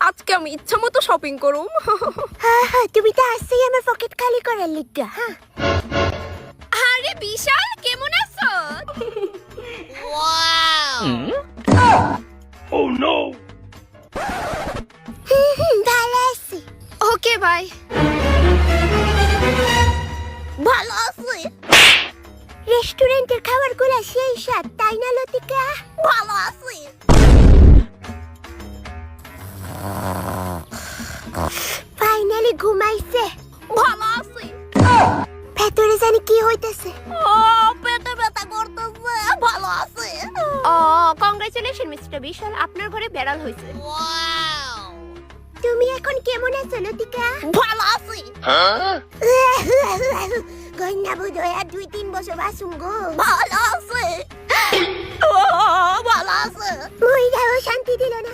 আজকে আমি ইচ্ছা মতো শপিং করুম। হ্যাঁ তুমি তো আসছেই আমার পকেট খালি করার লিগা। হ্যাঁ আরে বিশাল, কেমন আছো? Oh no! ভালো আছি। Okay bye. ভালো আছি। রেস্টুরেন্টের খাবারগুলো সেই স্বাদ, তাই না লতিকা? ভালো আছি। ফাইনালি ঘুমাইছে। ভালো আছি। ভেতরে জানি কি হইতেছে। পেটে ব্যথা করতেছে। ভালো আছি। কংগ্রাচুলেশন মিস্টার বিশাল, আপনার ঘরে বেড়াল হয়েছে। তুমি এখন কেমন আছো লতিকা? ভালো আছি। কন্যা বুধ হয়ে 2-3 বছর বাসুম গো। ভালো আছে। ভালো আছে। মহিলাও শান্তি দিল না।